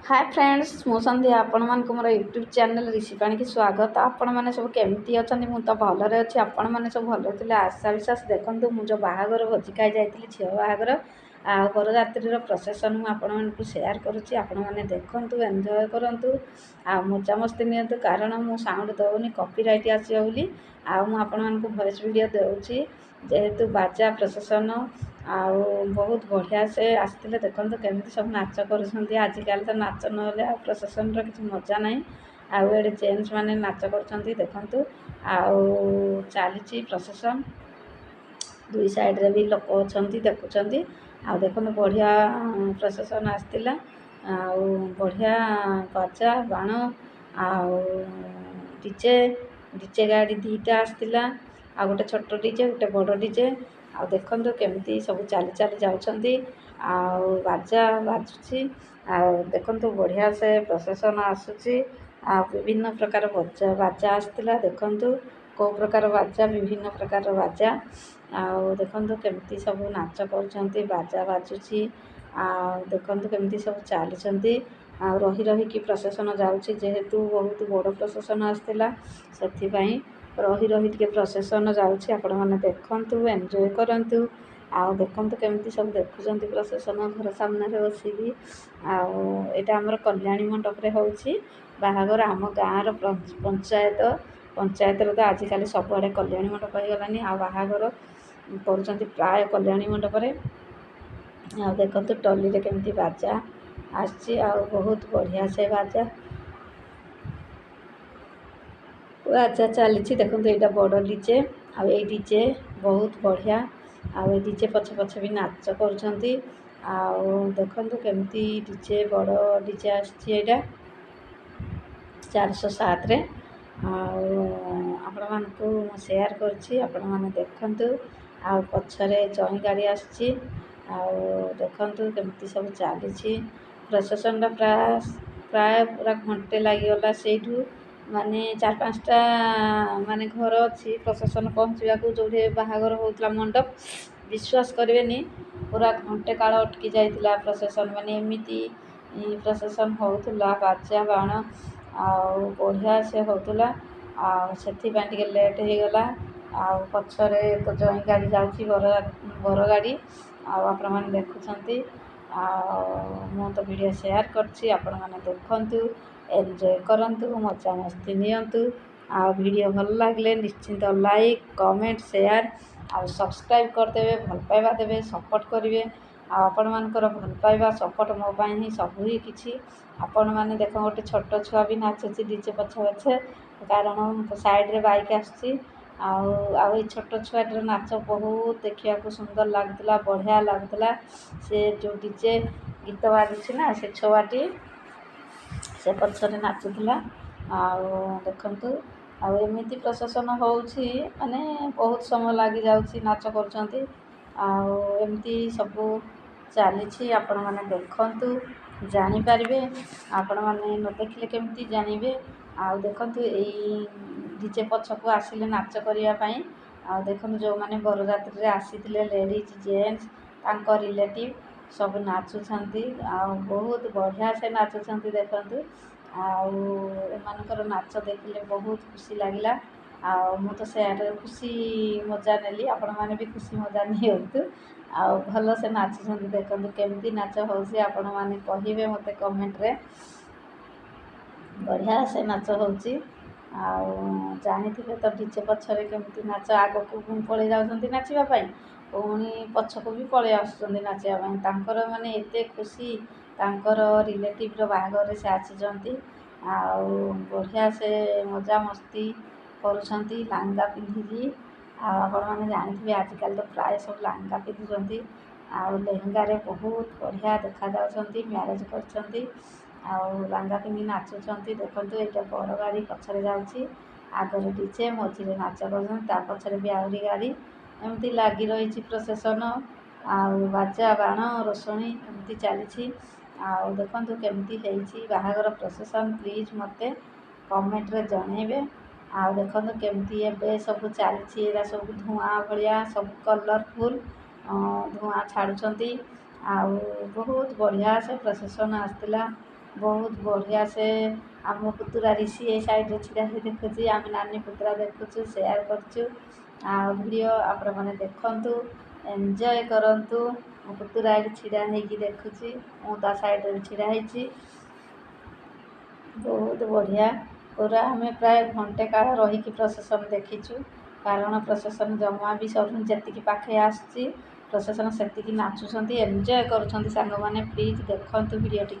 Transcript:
Hi friends मु संध्या आपण मान मोर यूट्यूब चैनल ऋषि पाणी की स्वागत। आपण मैंने सब केमती अच्छा मुझे भलरे अच्छी आपण मैंने सब भल थे आशा विश्वास देखूँ मुझे बाहागर भोजी खाई जाइली झील बाहागर आ बरजात्री प्रोसेसन मुझे सेयार करुँची आपण मैंने देखूँ एंजॉय करूँ आ मजा मस्ती नियंतु कारण मु साउंड दौनी कॉपीराइट आसो बोली आपण वॉइस वीडियो दूसरी जेहेतु बाजा प्रोसेसन आउ बहुत बढ़िया से आसते देखते केमी सब नाच कर आजिकल तो नाच ना प्रोसेसन किसी मजा ना आउ ये जेन्ट्स मैंने नाच कर देखु आउ चली प्रोसेसन दुई साइड रे भी लोक अच्छा देखुं आ देखो बढ़िया प्रोसेसन आसला आउ बढ़िया बाजा बाण आउ डीजे डीजे गाड़ी दीटा आसला आ गोटे छोट डीजे गोटे बड़ डीजे आ देखो केमती सब चली चली जाऊँगी बाजा बाजुची आ देखो बढ़िया से प्रोसेसन आसूची आ विभिन्न प्रकार बाजा आसला देखु कौ प्रकार बाजा विभिन्न प्रकार बाजा आ देखो केमती सब नाच कर बाजा बाजुची आ देखो केमती सब चली आ रही रही कि प्रोसेसन जाऊँगी जेहेतु बहुत बड़ प्रोसेसन आसला से रही रही टे प्रोसेसन जाऊँगी आपण मैंने देखु एंजॉय करूँ आउ देखु केमती सब देखुं प्रोसेसन घर सामने बसिकी आईटा आमर कल्याणी मंडप होची बाहागर आम गाँव पंचायत पंचायत तो आजिकल सबुआड़े कल्याणी मंडप हो गलानी आ बाहागर कर प्राय कल्याणी मंडप आ देखो टली केमती बाजा आसी बहुत बढ़िया से बाजा बाजा चली देखो यहाँ बड़ डीजे आ डीजे बहुत बढ़िया आ डीजे पछे पछे भी नाच कर देखु केमती डीजे बड़ डीजे आटा 407 रे आपण मानकु शेयर करछि आपण माने देखंतु आ पछरे जई गाड़ी आछि आ देखंतु केमती सब चली प्रोसेसन प्राय प्राय पूरा घंटे लगिगला सेठू माने 4-5टा माने घर अच्छी प्रोसेसन पहुँचा जो बाहागर होता मंडप विश्वास करेनि पूरा घंटे काल अटकी जाइला प्रोसेसन माने एमती प्रोसेसन होता बाजा बाण आउ बढ़िया से होता से लेट हो गला आ पछरे तो जई गाड़ी जाऊँगी बर गाड़ी आपण मैंने देखुं मु तो वीडियो शेयर करछि आपण मैंने देखंतु एंजॉय करंतु मजा मस्ती नियंतु आ वीडियो भल लगे निश्चिंत लाइक कमेंट शेयर आ सब्सक्राइब करदेवे भल पाइबा देवे सपोर्ट करेंगे आपण मानकर भल पाइबा सपोर्ट मो पाई ही सबू ही किछि आपण मैंने देख गोटे छोट छुआ भी नाचुची डीजे पछे पछे कारण साइड रे बाइक आसुची आउ छोट छुआटर नाच बहुत देखा सुंदर लगुला बढ़िया लगुला से जो डीजे गीत बाजुची ना से छुआटी से पछरे नाचुला देखु आमती प्रोसेसन होची माने बहुत समय लगी जाऊँगी नाच करमती सबू चली आपण मैंने देखंतु जानीपारे आपण मैंने न देखले केमती जानवे आ देखु यही डीजे पछक आसिले नाच करने आ देखो जो मैंने बरजात्री आसी लेडीज जेन्ट्स तांको रिलेटिव सब नाचुंट आ बहुत बढ़िया से नाचुंट देखु आमर नाच देखिले बहुत खुशी लगिला आ मु तो से खुशी मजा नेली आपण मैंने भी खुशी मजा नियंतु आ भल से नाचुंट देखो केमती नाच होसी आपण मैंने कहिबे मते कमेंट रे बढ़िया से नाच होची जानी तो डीजे पछरे केमती नाच आग को पलि जाऊँगी नाचापी पुणी पछक भी पलि आसुँच नाचापी माने एते खुशी तांकर रिलेटिव बाहागर से आसी बढ़िया से मजा मस्ती करुँच लांगा पिंधिकी आपण मैंने जानी आजिकल तो प्राय सब लांगा पिंधुंट लेहेंगारे बहुत बढ़िया देखा म्यारेज कर लांगा पिंधि नाचुंट देखो ये बड़ गाड़ी पछरे जाऊँगी आगर डीजे मझे नाच कर पछरे भी आहरी गाड़ी एमती लगी रही प्रोसेसन बाजा बाण रोषणी एमती चली देखु केमती बाहागर प्रोसेसन प्लीज मते कमेंट रे जनइबे आ देखो केमती ए सब चली सब धुआं भाया सब कलरफुल धुआं छाड़ुंट बहुत बढ़िया से प्रोसेसन आसला ବହୁତ ବଢ଼ିଆ ସେ ଆମ ପୁତୁରା ରିଷି ଏ ସାଇଡ଼୍ରେ ଛିଡ଼ା ହେଇ ଦେଖୁଛି, ଆମେ ନାନୀ ପୁତୁରା ଦେଖୁଛୁ, ସେୟାର କରୁଛୁ। ଆଉ ଭିଡ଼ିଓ ଆପଣମାନେ ଦେଖନ୍ତୁ, ଏନ୍ଜୟ କରନ୍ତୁ। ମୋ ପୁତୁରା ଏଠି ଛିଡ଼ା ହେଇକି ଦେଖୁଛି, ମୁଁ ତା ସାଇଡ଼୍ରେ ଛିଡ଼ା ହେଇଛି। ବହୁତ ବଢ଼ିଆ, ପୁରା ଆମେ ପ୍ରାୟ ଘଣ୍ଟେ କାଳ ରହିକି ପ୍ରସେସନ୍ ଦେଖିଛୁ। କାରଣ ପ୍ରସେସନ୍ ଜମା ବି ସରୁନି, ଯେତିକି ପାଖେଇ ଆସୁଛି ପ୍ରସେସନ୍ ସେତିକି ନାଚୁଛନ୍ତି, ଏନ୍ଜୟ କରୁଛନ୍ତି ସାଙ୍ଗମାନେ। ପ୍ଲିଜ୍ ଦେଖନ୍ତୁ ଭିଡ଼ିଓଟି।